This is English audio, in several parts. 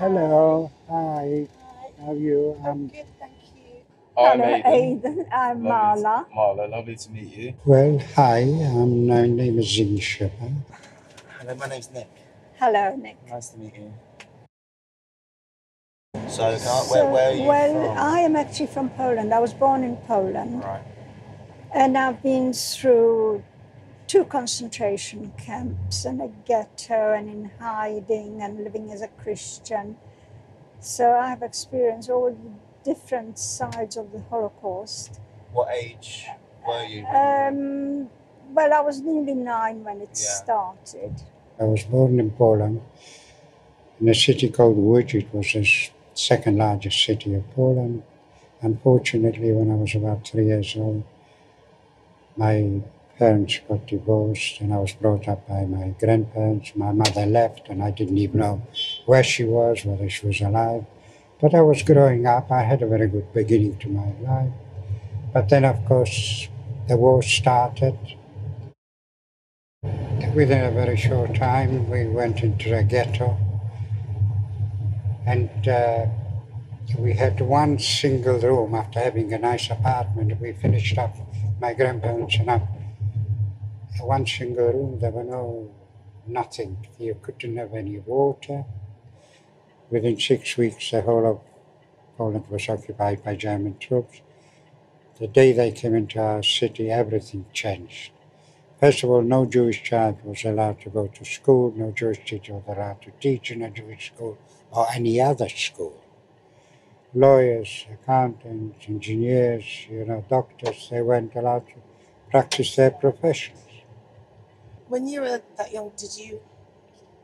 Hello, hi, how are you? Good, thank you. Hi, Hello, Maiden. Aidan. I'm Lovely, Marla. Marla. Lovely to meet you. Well, hi, my name is Zing Shepard. Hello, my name's Nick. Hello, Nick. Nice to meet you. So, where are you well, from? I am actually from Poland. I was born in Poland, Right. and I've been through two concentration camps and a ghetto and in hiding and living as a Christian. So I have experienced all the different sides of the Holocaust. What age were you? Well, I was nearly 9 when it Yeah. started. I was born in Poland, in a city called Łódź. It was the second largest city of Poland. Unfortunately, when I was about 3 years old, my parents got divorced and I was brought up by my grandparents. My mother left and I didn't even know where she was, whether she was alive. But I was growing up. I had a very good beginning to my life. But then, of course, the war started. Within a very short time, we went into a ghetto, and we had one single room after having a nice apartment. We finished up, my grandparents and I, one single room. There were nothing. You couldn't have any water. Within 6 weeks, the whole of Poland was occupied by German troops. The day they came into our city, everything changed. First of all, no Jewish child was allowed to go to school, no Jewish teacher was allowed to teach in a Jewish school or any other school. Lawyers, accountants, engineers, doctors, they weren't allowed to practice their professions. When you were that young,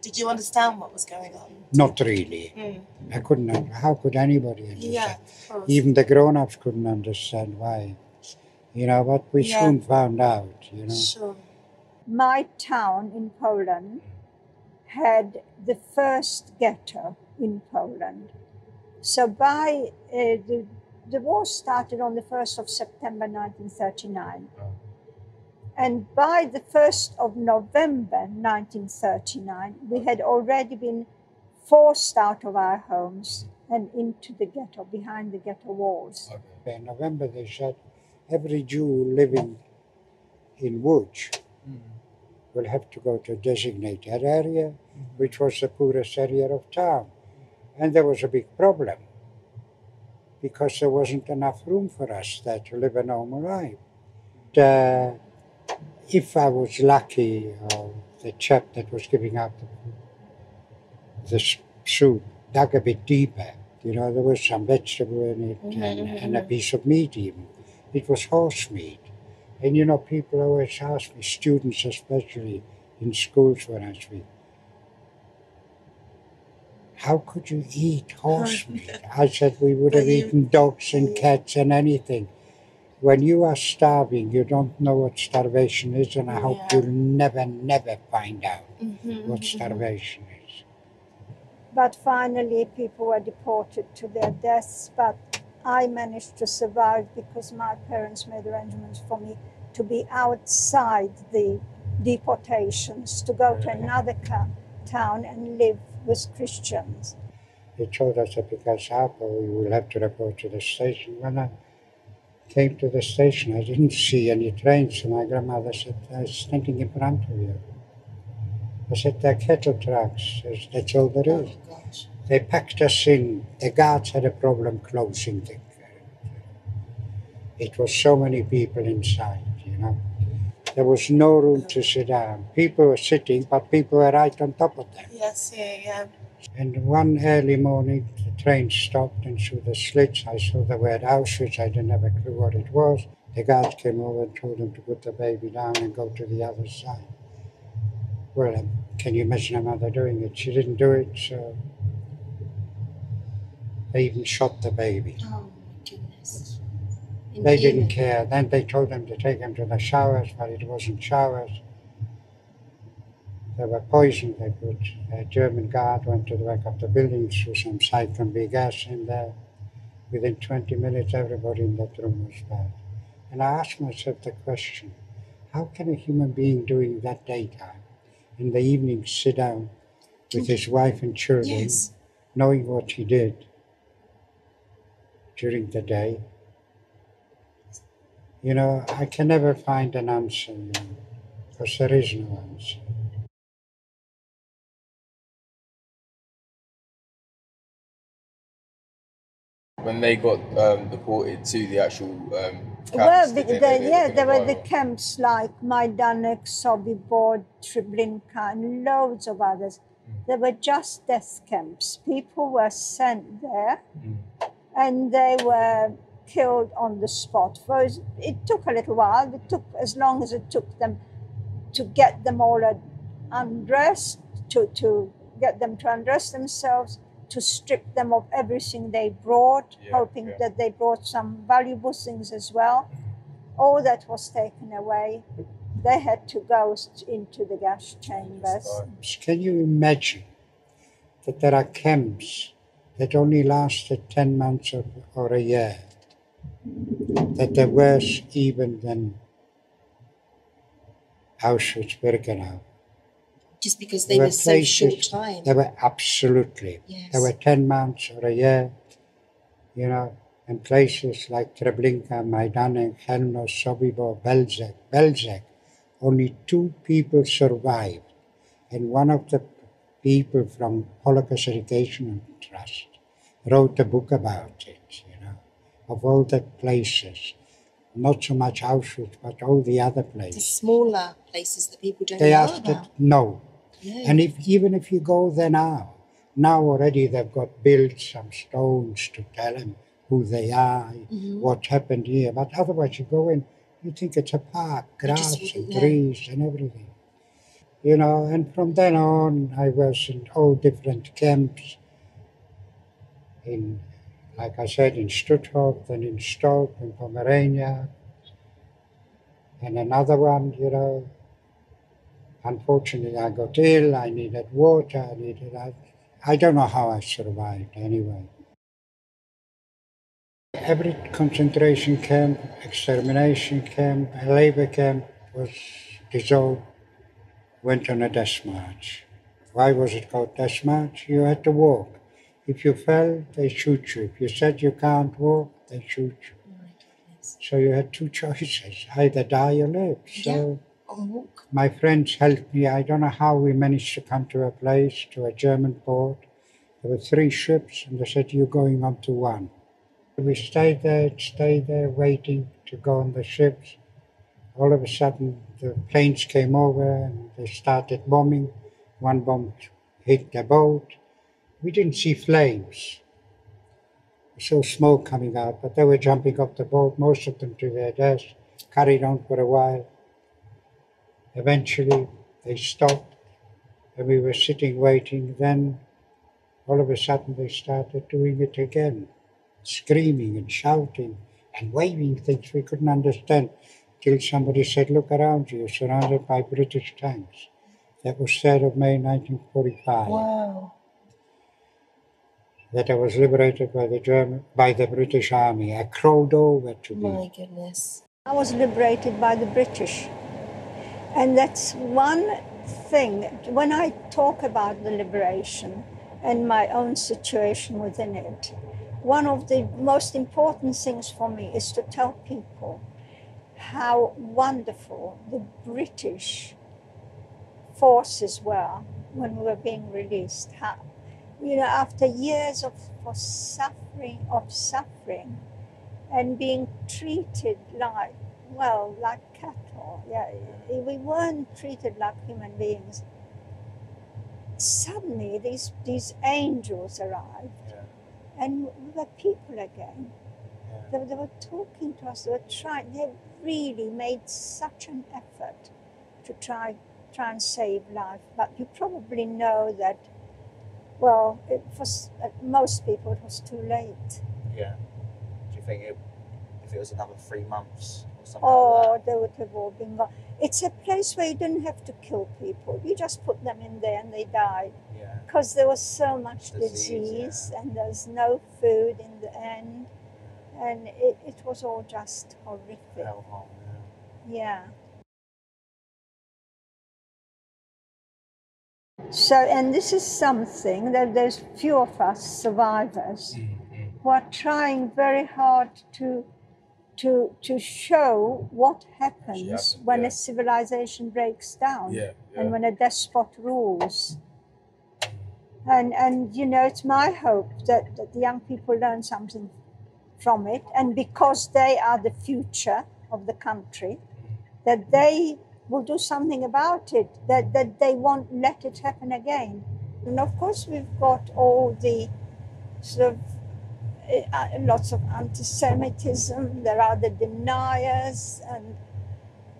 did you understand what was going on? Not really. I couldn't. How could anybody understand? Yeah, of course. Even the grown-ups couldn't understand why. But we soon found out. Sure. My town in Poland had the first ghetto in Poland. So by the war started on the 1st of September 1939. And by the 1st of November 1939, we had already been forced out of our homes and into the ghetto, behind the ghetto walls. In November, they said every Jew living in Łódź will have to go to a designated area, which was the poorest area of town. And there was a big problem because there wasn't enough room for us there to live a normal life. If I was lucky, or the chap that was giving out the soup dug a bit deeper, there was some vegetable in it and a piece of meat even. It was horse meat. And people always ask me, students especially in schools when I speak, how could you eat horse meat? I said we would have eaten dogs and cats and anything. When you are starving, you don't know what starvation is, and I hope you'll never find out what starvation is. But finally, people were deported to their deaths, but I managed to survive because my parents made arrangements for me to be outside the deportations, to go to another town and live with Christians. They told us that because we will have to report to the station. When I came to the station, I didn't see any trains, so my grandmother said, I was standing in front of you. I said, they're cattle trucks. That's all there is. Oh, they packed us in. The guards had a problem closing the. It was so many people inside, There was no room to sit down. People were sitting, but people were right on top of them. Yes, yeah. And one early morning, the train stopped, and through the slits, I saw the word Auschwitz. I didn't have a clue what it was. The guards came over and told them to put the baby down and go to the other side. Well, can you imagine a mother doing it? She didn't do it, so they even shot the baby. Oh, my goodness. They didn't care. Then they told them to take him to the showers, but it wasn't showers. They were poisoned. They put a German guard went to the back of the building, threw some cyclone B gas in there. Within 20 minutes, everybody in that room was bad. And I asked myself the question, how can a human being during that daytime, in the evening, sit down with his wife and children knowing what he did during the day. You know, I can never find an answer, because there is no answer. When they got deported to the actual camps, Well, did they maybe look there were at the Bible? camps like Majdanek, Sobibor, Treblinka, and loads of others. They were just death camps. People were sent there, and they were killed on the spot. First, it took a little while. It took as long as it took them to get them all undressed, to get them to undress themselves, to strip them of everything they brought, hoping that they brought some valuable things as well. All that was taken away. They had to go into the gas chambers. Can you imagine that there are camps that only lasted 10 months or a year, that they're worse even than Auschwitz-Birkenau? Just because they were so short time. They were absolutely. Yes. They were 10 months or a year, you know, and places like Treblinka, Majdanek, Chelmno, Sobibor, Belzec. Only 2 people survived. And one of the people from Holocaust Education Trust wrote a book about it, of all the places. Not so much Auschwitz, but all the other The places. smaller places that people don't They know asked about. it, no. Yeah. And even if you go there now already they've got built some stones to tell them who they are, what happened here. But otherwise, you go in, you think it's a park, grass and trees and everything. And from then on, I was in all different camps. Like I said, in Stuttgart, then in Stolp, in Pomerania, and another one, Unfortunately, I got ill, I needed water, I don't know how I survived anyway. Every concentration camp, extermination camp, labor camp was dissolved, went on a death march. Why was it called death march? You had to walk. If you fell, they shoot you. If you said you can't walk, they shoot you. Oh my goodness. So you had 2 choices, either die or live. So On walk. my friends helped me. I don't know how we managed to come to a place, to a German port. There were 3 ships, and they said, you're going on to one. We stayed there, waiting to go on the ships. All of a sudden, the planes came over and they started bombing. One bomb hit the boat. We didn't see flames. We saw smoke coming out, but they were jumping off the boat, most of them to their deaths, carried on for a while. Eventually, they stopped, and we were sitting waiting. Then, all of a sudden, they started doing it again, screaming and shouting and waving things we couldn't understand, till somebody said, look around you, you're surrounded by British tanks. That was 3rd of May 1945. Wow. That I was liberated by the British Army. I crawled over to My goodness. I was liberated by the British. And that's one thing, when I talk about the liberation and my own situation within it, one of the most important things for me is to tell people how wonderful the British forces were when we were being released. How, after years of suffering and being treated like cattle. Yeah, we weren't treated like human beings. Suddenly, these angels arrived, and we were people again. They were talking to us. They really made such an effort to try and save life. But you probably know that. Well, most people it was too late. Yeah. Do you think if it was another 3 months or something like They would have all been gone. It's a place where you didn't have to kill people. You just put them in there and they died. Yeah. Because there was so much Disease, and there's no food in the end. And it was all just horrific. Hellhole, Yeah. So, and this is something that there's few of us survivors who are trying very hard to show what happens when a civilization breaks down and when a despot rules. And you know, it's my hope that the young people learn something from it, and because they are the future of the country, that they will do something about it, that they won't let it happen again. And of course, we've got all the sort of lots of anti-Semitism. There are the deniers,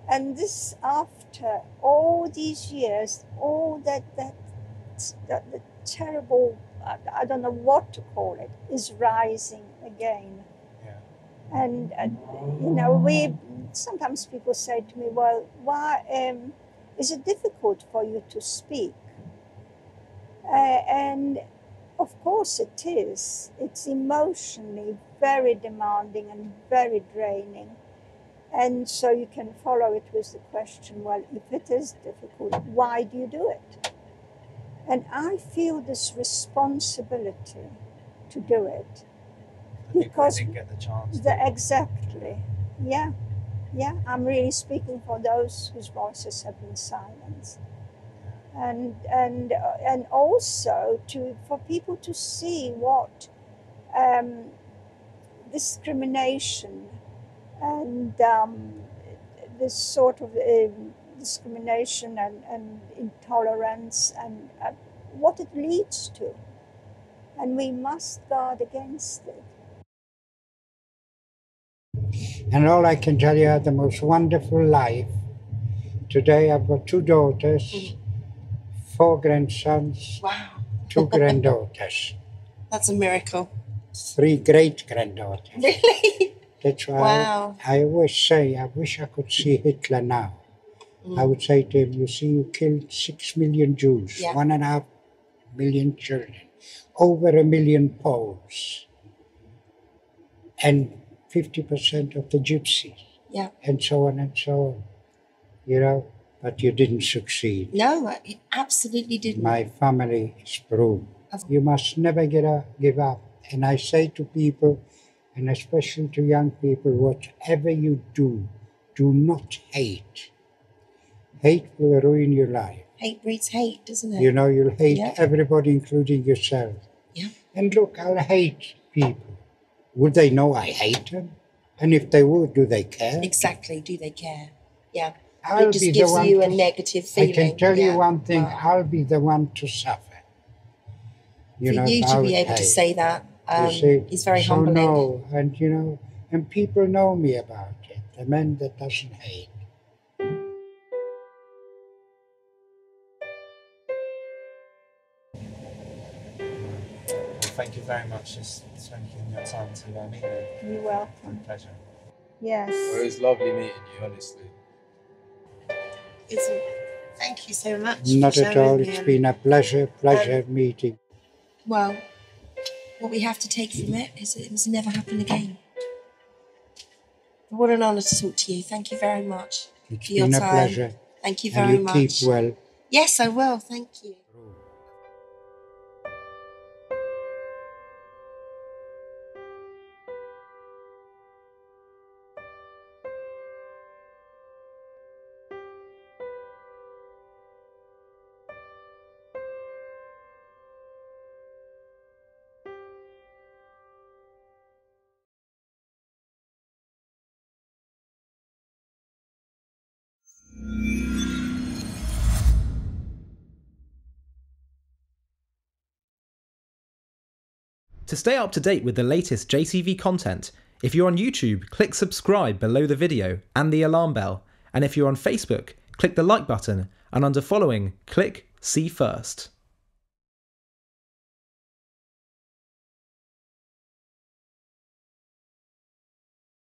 and this, after all these years, all the terrible, I don't know what to call it, is rising again. Yeah. And you know, sometimes people say to me, well, why is it difficult for you to speak? And of course it is. It's emotionally very demanding and very draining. And so you can follow it with the question, well, if it is difficult, why do you do it? And I feel this responsibility to do it. Because didn't get the chance. Exactly. Yeah. Yeah. I'm really speaking for those whose voices have been silenced. And also for people to see what discrimination and this sort of discrimination and intolerance and what it leads to. And we must guard against it. And all I can tell you, I had the most wonderful life. Today I've got 2 daughters, 4 grandsons, Wow. 2 granddaughters, That's a miracle. 3 great-granddaughters. Really? That's why Wow. I always say, I wish I could see Hitler now. I would say to him, you see, you killed 6 million Jews, 1.5 million children, over 1 million Poles, and 50% of the Gypsies, and so on and so on, you know, but you didn't succeed. No, it absolutely didn't. My family is proof. You must never give up. And I say to people, and especially to young people, whatever you do not hate. Hate will ruin your life. Hate breeds hate, doesn't it? You know, you'll hate everybody, including yourself. Yeah. And look, I'll hate people. Would they know I hate them? And if they would, do they care? Exactly. Do they care? Yeah. It just gives you a negative feeling. I can tell you one thing, I'll be the one to suffer. For you to be able to say that is very humbling. No, and you know, and people know me about it, the man that doesn't hate. Thank you very much for spending your time to meet me. You're welcome. Pleasure. Yes. Well, it was lovely meeting you, honestly. Thank you so much. Not at all. It's been a pleasure meeting. Well, what we have to take from it is that it must never happen again. But what an honour to talk to you. Thank you very much It's for your been a time. pleasure. Thank you very much. And you keep well. Yes, I will. Thank you. To stay up to date with the latest JCV content, if you're on YouTube, click subscribe below the video and the alarm bell. And if you're on Facebook, click the like button, and under following, click see first.